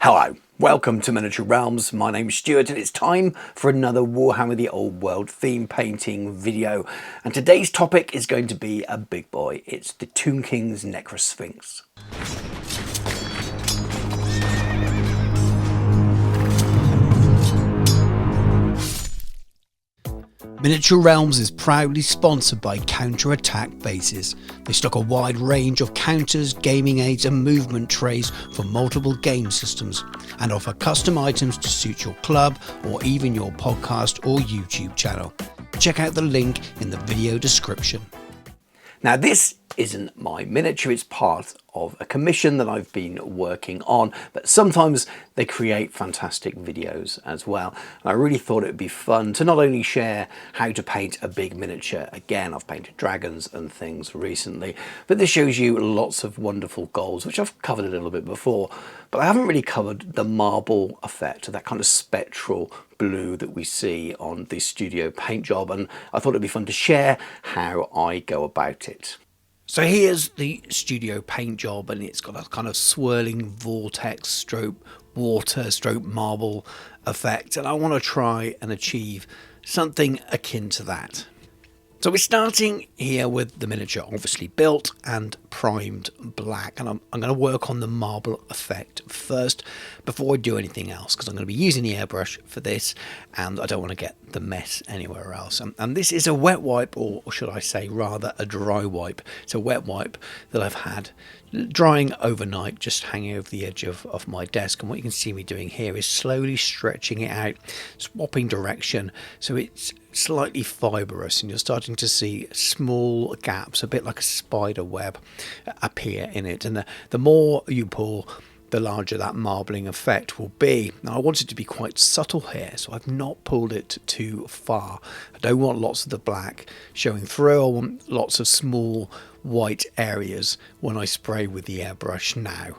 Hello, welcome to Miniature Realms. My name's Stuart and it's time for another Warhammer the Old World theme painting video. And today's topic is going to be a big boy. It's the Tomb King's Necrosphinx. Miniature Realms is proudly sponsored by Counter-Attack Bases. They stock a wide range of counters, gaming aids and movement trays for multiple game systems and offer custom items to suit your club or even your podcast or YouTube channel. Check out the link in the video description. Now this isn't my miniature, it's part of a commission that I've been working on, but sometimes they create fantastic videos as well. And I really thought it would be fun to not only share how to paint a big miniature. Again, I've painted dragons and things recently, but this shows you lots of wonderful goals, which I've covered a little bit before, but I haven't really covered the marble effect, that kind of spectral blue that we see on the studio paint job, and I thought it'd be fun to share how I go about it. So here's the studio paint job, and it's got a kind of swirling vortex stroke water stroke marble effect, and I want to try and achieve something akin to that. So we're starting here with the miniature obviously built and primed black, and I'm going to work on the marble effect first before I do anything else, because I'm going to be using the airbrush for this and I don't want to get the mess anywhere else. And this is a wet wipe, or should I say rather a dry wipe. It's a wet wipe that I've had drying overnight, just hanging over the edge of my desk, and what you can see me doing here is slowly stretching it out, swapping direction so it's slightly fibrous, and you're starting to see small gaps, a bit like a spider web, appear in it. And the more you pull, the larger that marbling effect will be. Now I want it to be quite subtle here, so I've not pulled it too far. I don't want lots of the black showing through. I want lots of small white areas when I spray with the airbrush now.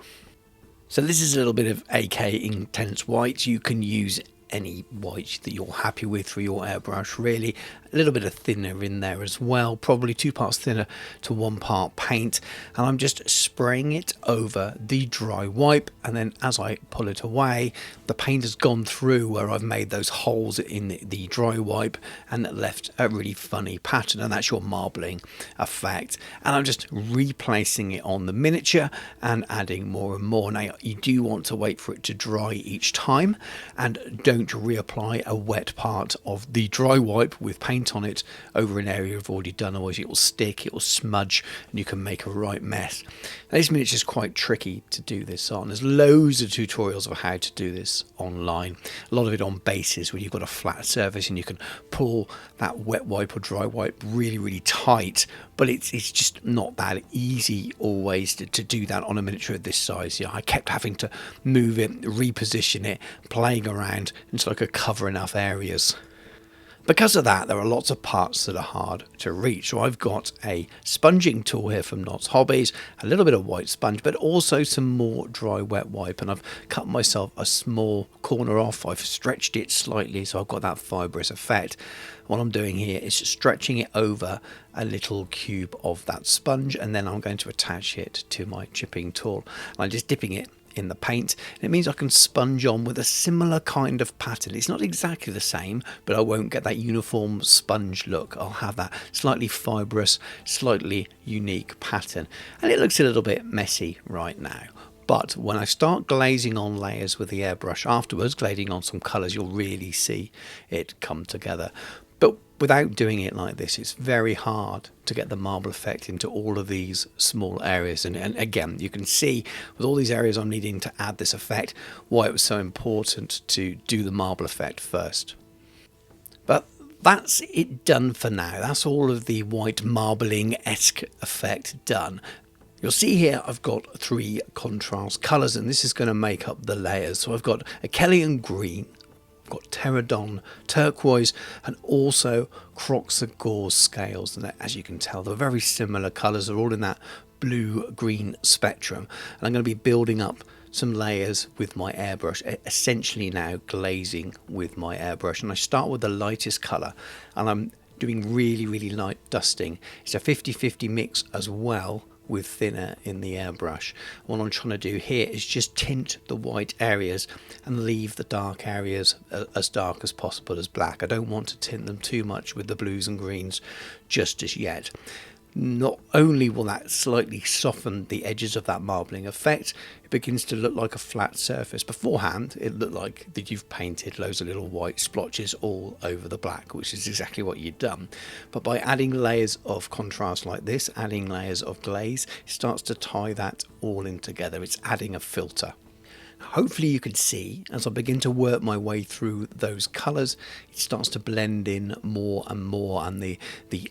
So this is a little bit of AK Intense White. You can use any white that you're happy with for your airbrush, really. A little bit of thinner in there as well, probably 2 parts thinner to 1 part paint, and I'm just spraying it over the dry wipe, and then as I pull it away, the paint has gone through where I've made those holes in the dry wipe and left a really funny pattern, and that's your marbling effect. And I'm just replacing it on the miniature and adding more and more. Now you do want to wait for it to dry each time, and don't reapply a wet part of the dry wipe with paint on it over an area you've already done, otherwise it will stick, it will smudge, and you can make a right mess. Now, this miniature is quite tricky to do this on. There's loads of tutorials of how to do this online, a lot of it on bases where you've got a flat surface and you can pull that wet wipe or dry wipe really tight, but it's just not that easy always to do that on a miniature of this size. I kept having to move it, reposition it, playing around until I could cover enough areas. Because of that, there are lots of parts that are hard to reach. So I've got a sponging tool here from Knott's Hobbies, a little bit of white sponge, but also some more dry wet wipe. And I've cut myself a small corner off. I've stretched it slightly, so I've got that fibrous effect. What I'm doing here is stretching it over a little cube of that sponge, and then I'm going to attach it to my chipping tool. And I'm just dipping it in the paint, and it means I can sponge on with a similar kind of pattern. It's not exactly the same, but I won't get that uniform sponge look. I'll have that slightly fibrous, slightly unique pattern, and it looks a little bit messy right now. But when I start glazing on layers with the airbrush afterwards, glazing on some colours, you'll really see it come together. But without doing it like this, it's very hard to get the marble effect into all of these small areas. And again, you can see with all these areas I'm needing to add this effect, why it was so important to do the marble effect first. But that's it done for now. That's all of the white marbling-esque effect done. You'll see here I've got 3 contrast colours, and this is going to make up the layers. So I've got a Kellyan green, got pterodon turquoise, and also Croxagore scales, and as you can tell they're very similar colours. They're all in that blue green spectrum, and I'm going to be building up some layers with my airbrush, essentially now glazing with my airbrush. And I start with the lightest colour, and I'm doing really light dusting. It's a 50-50 mix as well with thinner in the airbrush. What I'm trying to do here is just tint the white areas and leave the dark areas as dark as possible as black. I don't want to tint them too much with the blues and greens just as yet. Not only will that slightly soften the edges of that marbling effect, it begins to look like a flat surface. Beforehand, it looked like that you've painted loads of little white splotches all over the black, which is exactly what you've done. But by adding layers of contrast like this, adding layers of glaze, it starts to tie that all in together. It's adding a filter. Hopefully you can see, as I begin to work my way through those colours, it starts to blend in more and more, and the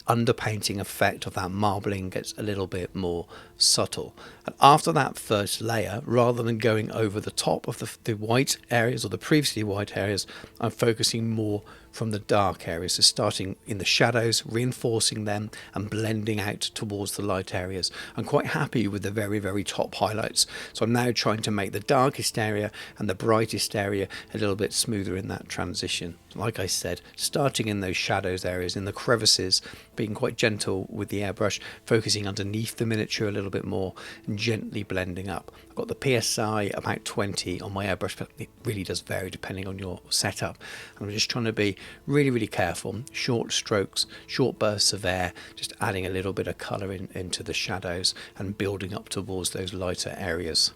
underpainting effect of that marbling gets a little bit more subtle. And after that first layer, rather than going over the top of the white areas or the previously white areas, I'm focusing more from the dark areas, so starting in the shadows, reinforcing them and blending out towards the light areas. I'm quite happy with the very, very top highlights, so I'm now trying to make the darkest area and the brightest area a little bit smoother in that transition. Like I said, starting in those shadows areas, in the crevices, being quite gentle with the airbrush, focusing underneath the miniature a little bit more and gently blending up. I've got the PSI about 20 on my airbrush, but it really does vary depending on your setup. And I'm just trying to be really, really careful, short strokes, short bursts of air, just adding a little bit of colour into the shadows and building up towards those lighter areas.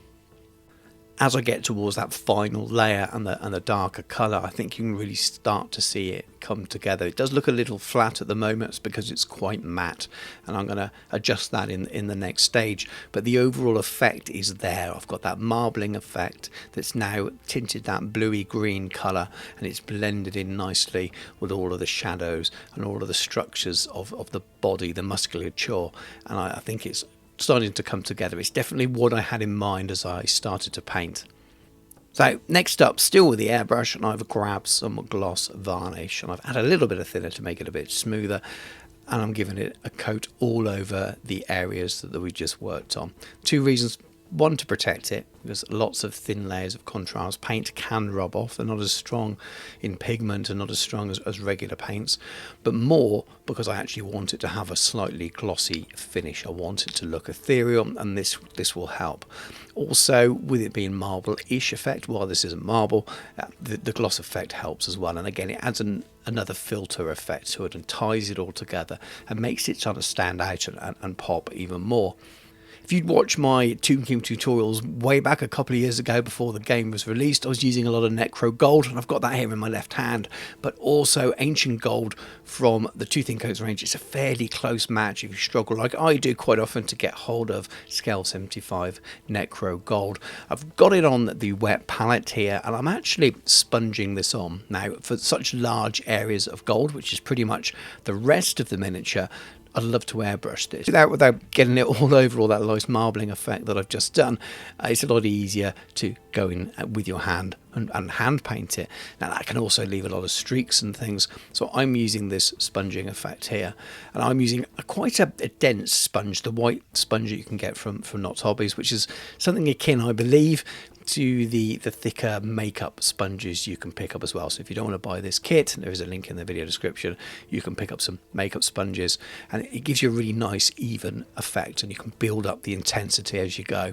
As I get towards that final layer and the darker colour, I think you can really start to see it come together. It does look a little flat at the moment. It's because it's quite matte, and I'm going to adjust that in the next stage. But the overall effect is there. I've got that marbling effect that's now tinted that bluey green colour, and it's blended in nicely with all of the shadows and all of the structures of the body, the musculature, and I think it's starting to come together. It's definitely what I had in mind as I started to paint. So next up, still with the airbrush, and I've grabbed some gloss varnish and I've added a little bit of thinner to make it a bit smoother, and I'm giving it a coat all over the areas that we just worked on. Two reasons. One, to protect it, because lots of thin layers of contrast paint can rub off. They're not as strong in pigment and not as strong as regular paints, but more because I actually want it to have a slightly glossy finish. I want it to look ethereal, and this will help. Also, with it being marble-ish effect, while this isn't marble, the gloss effect helps as well. And again, it adds another filter effect to it and ties it all together and makes it sort of stand out and pop even more. If you'd watched my Tomb King tutorials way back a couple of years ago before the game was released, I was using a lot of Necro Gold, and I've got that here in my left hand, but also Ancient Gold from the Two Thin Coats range. It's a fairly close match if you struggle, like I do quite often, to get hold of Scale 75 Necro Gold. I've got it on the wet palette here, and I'm actually sponging this on. Now, for such large areas of gold, which is pretty much the rest of the miniature, I'd love to airbrush this without getting it all over all that nice marbling effect that I've just done. It's a lot easier to go in with your hand and hand paint it. Now that can also leave a lot of streaks and things, so I'm using this sponging effect here, and I'm using quite a dense sponge, the white sponge that you can get from Knott's Hobbies, which is something akin, I believe, to the thicker makeup sponges you can pick up as well. So if you don't want to buy this kit, there is a link in the video description. You can pick up some makeup sponges, and it gives you a really nice even effect, and you can build up the intensity as you go.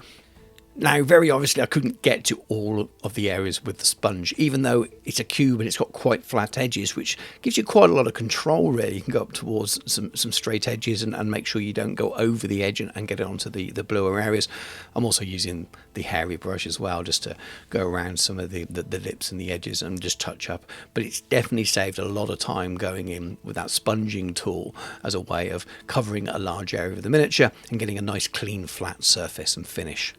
Now, very obviously, I couldn't get to all of the areas with the sponge, even though it's a cube and it's got quite flat edges, which gives you quite a lot of control, really. You can go up towards some straight edges and make sure you don't go over the edge and get it onto the bluer areas. I'm also using the hairy brush as well, just to go around some of the lips and the edges and just touch up. But it's definitely saved a lot of time going in with that sponging tool as a way of covering a large area of the miniature and getting a nice, clean, flat surface and finish.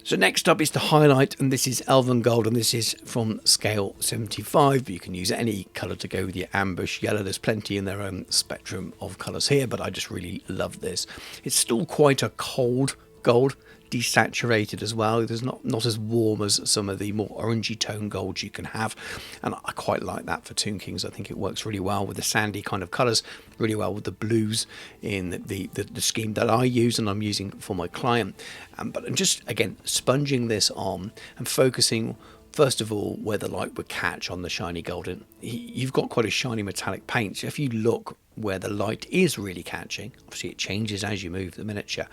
So next up is the highlight, and this is Elven Gold, and this is from Scale 75, but you can use any colour to go with your ambush yellow. There's plenty in their own spectrum of colours here, but I just really love this. It's still quite a cold gold, desaturated as well. It's not as warm as some of the more orangey tone golds you can have, and I quite like that for Tomb Kings. I think it works really well with the sandy kind of colours, really well with the blues in the scheme that I use and I'm using for my client. But I'm just, again, sponging this on and focusing First of all, where the light would catch on the shiny golden. You've got quite a shiny metallic paint, so if you look where the light is really catching, obviously it changes as you move the miniature.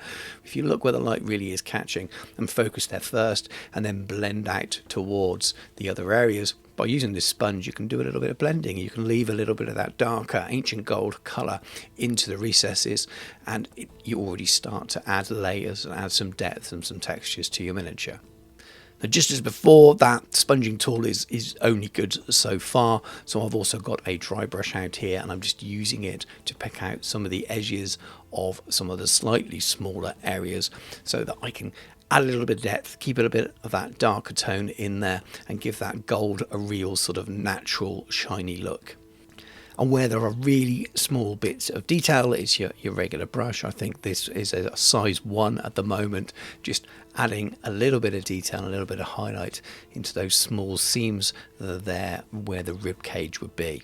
If you look where the light really is catching and focus there first and then blend out towards the other areas, by using this sponge you can do a little bit of blending. You can leave a little bit of that darker ancient gold colour into the recesses, and you already start to add layers and add some depth and some textures to your miniature. Now, just as before, that sponging tool is only good so far, so I've also got a dry brush out here and I'm just using it to pick out some of the edges of some of the slightly smaller areas so that I can add a little bit of depth, keep a bit of that darker tone in there and give that gold a real sort of natural shiny look. And where there are really small bits of detail is your regular brush. I think this is a size 1 at the moment, just adding a little bit of detail, a little bit of highlight into those small seams that are there where the rib cage would be.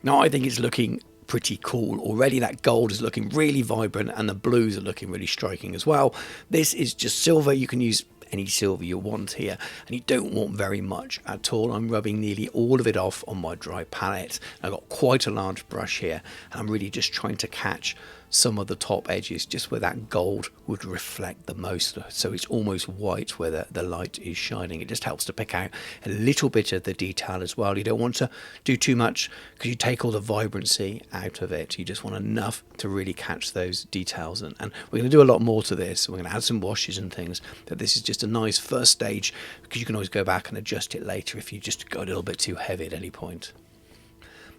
Now I think it's looking pretty cool already. That gold is looking really vibrant and the blues are looking really striking as well. This is just silver. You can use any silver you want here, and you don't want very much at all. I'm rubbing nearly all of it off on my dry palette. I've got quite a large brush here and I'm really just trying to catch some of the top edges just where that gold would reflect the most, so it's almost white where the light is shining. It just helps to pick out a little bit of the detail as well. You don't want to do too much because you take all the vibrancy out of it. You just want enough to really catch those details, and we're going to do a lot more to this. We're going to add some washes and things, but this is just a nice first stage because you can always go back and adjust it later if you just go a little bit too heavy at any point.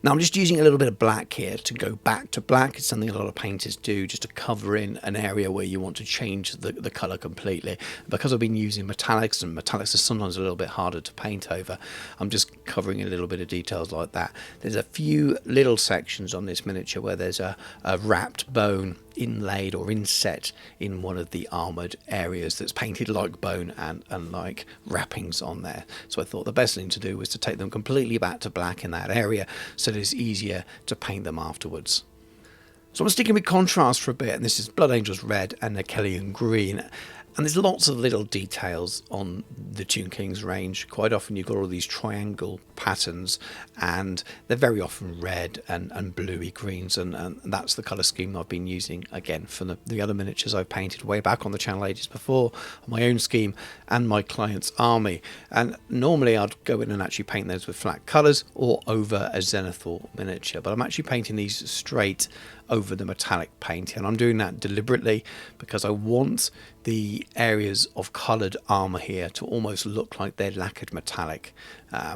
Now I'm just using a little bit of black here to go back to black. It's something a lot of painters do just to cover in an area where you want to change the colour completely. Because I've been using metallics, and metallics are sometimes a little bit harder to paint over, I'm just covering a little bit of details like that. There's a few little sections on this miniature where there's a wrapped bone inlaid or inset in one of the armoured areas that's painted like bone and like wrappings on there. So I thought the best thing to do was to take them completely back to black in that area so that it's easier to paint them afterwards. So I'm sticking with contrast for a bit, and this is Blood Angels Red and Necrosphinx Green. And there's lots of little details on the Tomb King's range. Quite often you've got all these triangle patterns, and they're very often red and bluey greens, and that's the colour scheme I've been using again for the other miniatures I've painted way back on the channel ages before, my own scheme and my client's army. And normally I'd go in and actually paint those with flat colours or over a Zenithal miniature, but I'm actually painting these straight over the metallic paint, and I'm doing that deliberately because I want the areas of coloured armour here to almost look like they're lacquered metallic,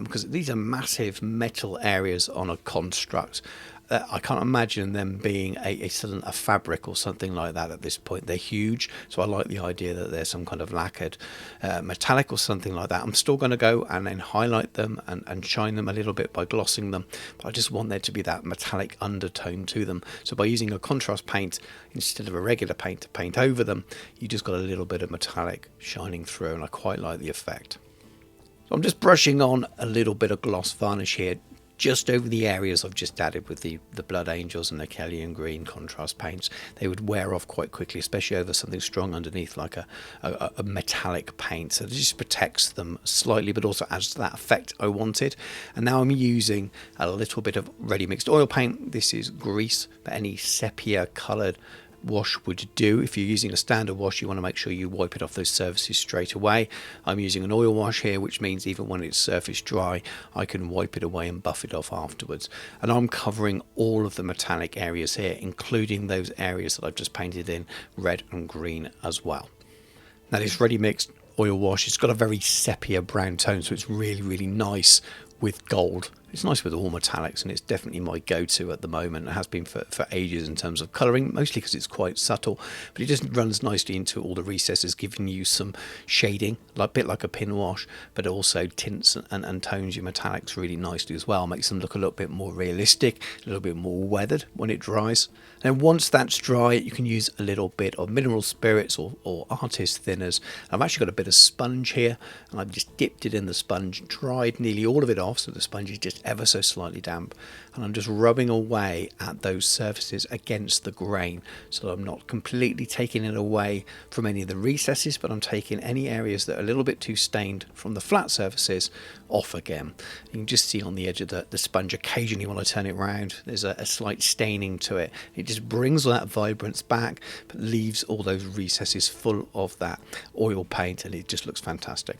because these are massive metal areas on a construct. I can't imagine them being a fabric or something like that at this point. They're huge, so I like the idea that there's some kind of lacquered metallic or something like that. I'm still going to go and then highlight them and shine them a little bit by glossing them, but I just want there to be that metallic undertone to them. So by using a contrast paint instead of a regular paint to paint over them, you just got a little bit of metallic shining through, and I quite like the effect. So I'm just brushing on a little bit of gloss varnish here, just over the areas I've just added with the Blood Angels and the Necrosphinx Green contrast paints. They would wear off quite quickly, especially over something strong underneath like a metallic paint. So it just protects them slightly, but also adds that effect I wanted. And now I'm using a little bit of ready mixed oil paint. This is grease, but any sepia coloured wash would do. If you're using a standard wash, you want to make sure you wipe it off those surfaces straight away. I'm using an oil wash here, which means even when it's surface dry, I can wipe it away and buff it off afterwards. And I'm covering all of the metallic areas here, including those areas that I've just painted in red and green as well. Now this ready mixed oil wash, it's got a very sepia brown tone, so it's really, really nice with gold. It's nice with all metallics, and it's definitely my go-to at the moment. It has been for ages in terms of colouring, mostly because it's quite subtle, but it just runs nicely into all the recesses, giving you some shading, a bit like a pin wash, but also tints and tones your metallics really nicely as well. Makes them look a little bit more realistic, a little bit more weathered when it dries. And once that's dry, you can use a little bit of mineral spirits or artist thinners. I've actually got a bit of sponge here, and I've just dipped it in the sponge, dried nearly all of it off, so the sponge is just ever so slightly damp, and I'm just rubbing away at those surfaces against the grain, so I'm not completely taking it away from any of the recesses, but I'm taking any areas that are a little bit too stained from the flat surfaces off again. You can just see on the edge of the sponge occasionally when I turn it around there's a slight staining to it. It just brings all that vibrance back but leaves all those recesses full of that oil paint, and it just looks fantastic.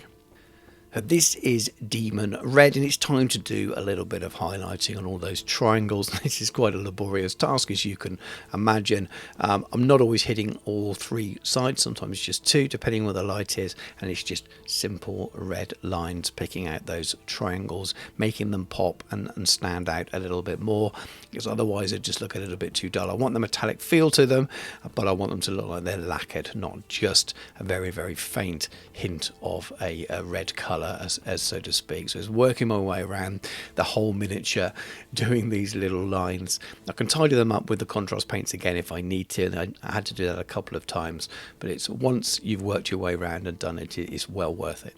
This is Demon Red, and it's time to do a little bit of highlighting on all those triangles. This is quite a laborious task, as you can imagine. I'm not always hitting all three sides, sometimes just two, depending where the light is, and it's just simple red lines picking out those triangles, making them pop and stand out a little bit more, because otherwise they just look a little bit too dull. I want the metallic feel to them, but I want them to look like they're lacquered, not just a very, very faint hint of a red colour, as so to speak. So it's working my way around the whole miniature, doing these little lines. I can tidy them up with the contrast paints again if I need to, and I had to do that a couple of times, but it's once you've worked your way around and done it, it's well worth it.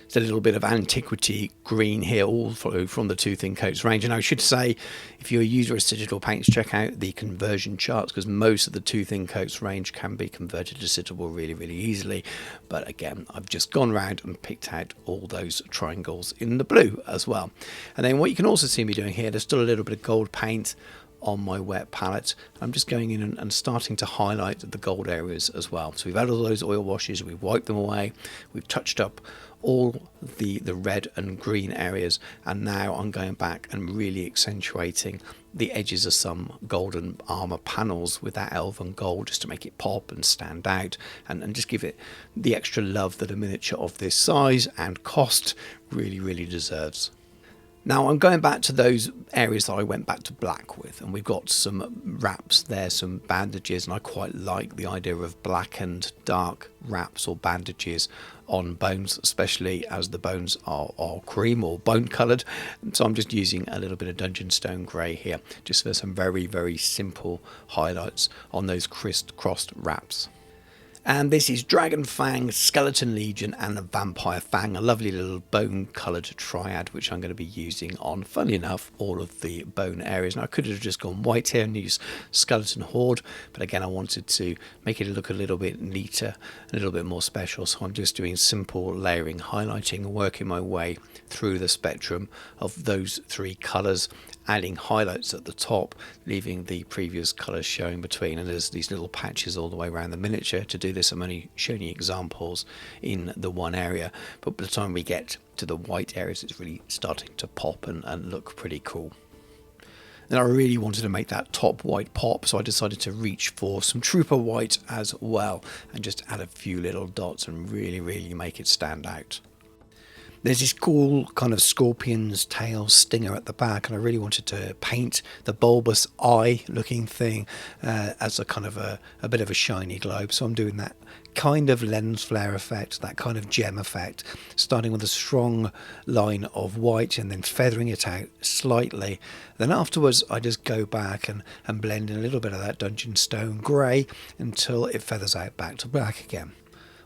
It's a little bit of antiquity green here, all from the Two Thin Coats range. And I should say, if you're a user of Citadel paints, check out the conversion charts, because most of the Two Thin Coats range can be converted to Citadel really, really easily. But again, I've just gone around and picked out all those triangles in the blue as well. And then what you can also see me doing here, there's still a little bit of gold paint on my wet palette. I'm just going in and starting to highlight the gold areas as well. So we've had all those oil washes, we've wiped them away, we've touched up all the red and green areas, and now I'm going back and really accentuating the edges of some golden armor panels with that elven gold, just to make it pop and stand out, and just give it the extra love that a miniature of this size and cost really, really deserves. Now I'm going back to those areas that I went back to black with, and we've got some wraps there, some bandages, and I quite like the idea of blackened dark wraps or bandages on bones, especially as the bones are cream or bone coloured. So I'm just using a little bit of Dungeon Stone Grey here, just for some very, very simple highlights on those crisscrossed wraps. And this is Dragon Fang, Skeleton Legion and the Vampire Fang, a lovely little bone coloured triad which I'm going to be using on, funnily enough, all of the bone areas. Now I could have just gone white here and used Skeleton Horde, but again I wanted to make it look a little bit neater, a little bit more special, so I'm just doing simple layering, highlighting, and working my way through the spectrum of those three colours, adding highlights at the top, leaving the previous colours showing between. And there's these little patches all the way around the miniature. To do this, I'm only showing you examples in the one area, but by the time we get to the white areas, it's really starting to pop and look pretty cool. Then I really wanted to make that top white pop, so I decided to reach for some Trooper white as well, and just add a few little dots and really, really make it stand out. There's this cool kind of scorpion's tail stinger at the back, and I really wanted to paint the bulbous eye looking thing as a kind of a bit of a shiny globe. So I'm doing that kind of lens flare effect, that kind of gem effect, starting with a strong line of white and then feathering it out slightly. Then afterwards I just go back and blend in a little bit of that Dungeon Stone Grey until it feathers out back to black again.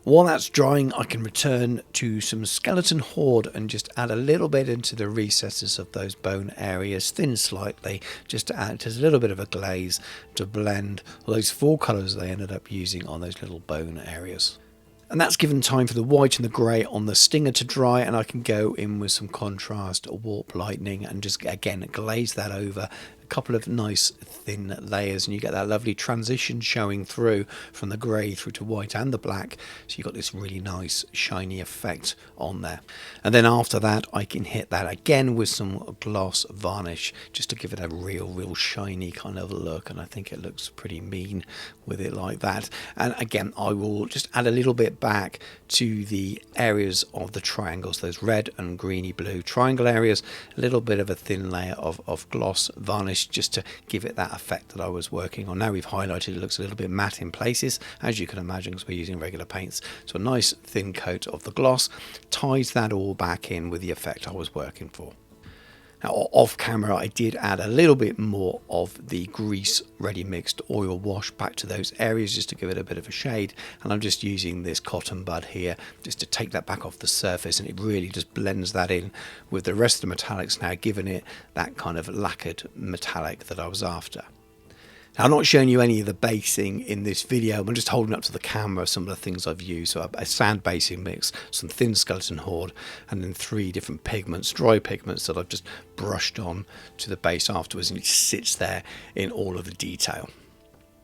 While that's drying, I can return to some Skeleton Horde and just add a little bit into the recesses of those bone areas, thin slightly, just to add as a little bit of a glaze to blend all those four colours they ended up using on those little bone areas. And that's given time for the white and the grey on the stinger to dry, and I can go in with some contrast warp lightning and just again glaze that over a couple of nice thin layers, and you get that lovely transition showing through from the grey through to white and the black, so you've got this really nice shiny effect on there. And then after that I can hit that again with some gloss varnish just to give it a real shiny kind of look, and I think it looks pretty mean with it like that. And again I will just add a little bit back to the areas of the triangles, those red and greeny blue triangle areas, a little bit of a thin layer of gloss varnish just to give it that effect that I was working on. Now we've highlighted, it looks a little bit matte in places, as you can imagine, because we're using regular paints. So a nice thin coat of the gloss ties that all back in with the effect I was working for. Now, off camera, I did add a little bit more of the grease ready mixed oil wash back to those areas just to give it a bit of a shade. And I'm just using this cotton bud here just to take that back off the surface, and it really just blends that in with the rest of the metallics now, giving it that kind of lacquered metallic that I was after. Now, I'm not showing you any of the basing in this video. I'm just holding up to the camera some of the things I've used. So a sand basing mix, some thin skeleton horde, and then 3 different pigments, dry pigments that I've just brushed on to the base afterwards, and it sits there in all of the detail.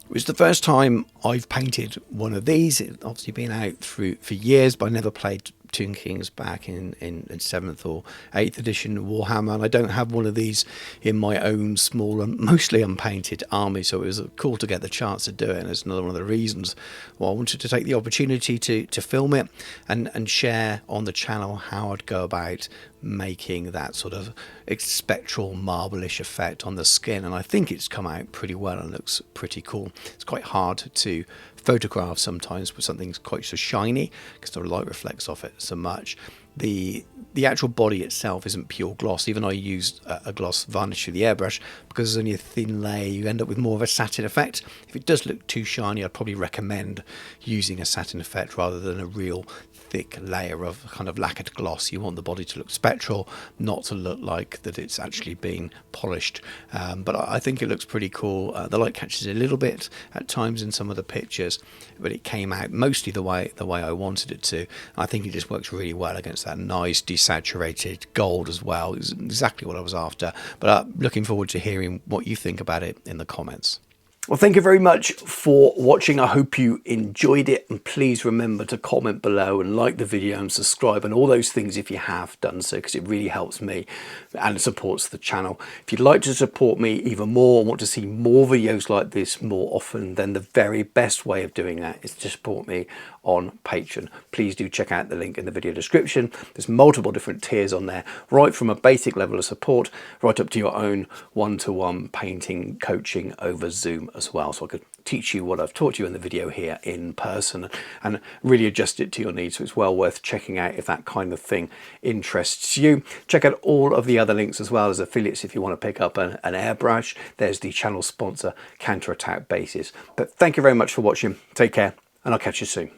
It was the first time I've painted one of these. It's obviously been out for years, but I never played Tomb Kings back in 7th or 8th edition Warhammer, and I don't have one of these in my own small and mostly unpainted army, so it was cool to get the chance to do it, and it's another one of the reasons why I wanted to take the opportunity to film it and share on the channel how I'd go about making that sort of spectral marble-ish effect on the skin. And I think it's come out pretty well and looks pretty cool. It's quite hard to photograph sometimes with something quite so shiny because the light reflects off it so much. The actual body itself isn't pure gloss. Even I used a gloss varnish with the airbrush, because there's only a thin layer, you end up with more of a satin effect. If it does look too shiny, I'd probably recommend using a satin effect rather than a real thick layer of kind of lacquered gloss. You want the body to look spectral, not to look like that it's actually been polished. But I think it looks pretty cool. The light catches a little bit at times in some of the pictures, but it came out mostly the way I wanted it to. I think it just works really well against that nice desaturated gold as well. It's exactly what I was after. But looking forward to hearing what you think about it in the comments. Well, thank you very much for watching. I hope you enjoyed it, and please remember to comment below and like the video and subscribe and all those things if you have done so, because it really helps me and supports the channel. If you'd like to support me even more and want to see more videos like this more often, then the very best way of doing that is to support me on Patreon. Please do check out the link in the video description. There's multiple different tiers on there, right from a basic level of support right up to your own one-to-one painting coaching over Zoom as well, so I could teach you what I've taught you in the video here in person and really adjust it to your needs. So it's well worth checking out if that kind of thing interests you. Check out all of the other links as well as affiliates if you want to pick up an airbrush. There's the channel sponsor, Counterattack Bases. But thank you very much for watching. Take care, and I'll catch you soon.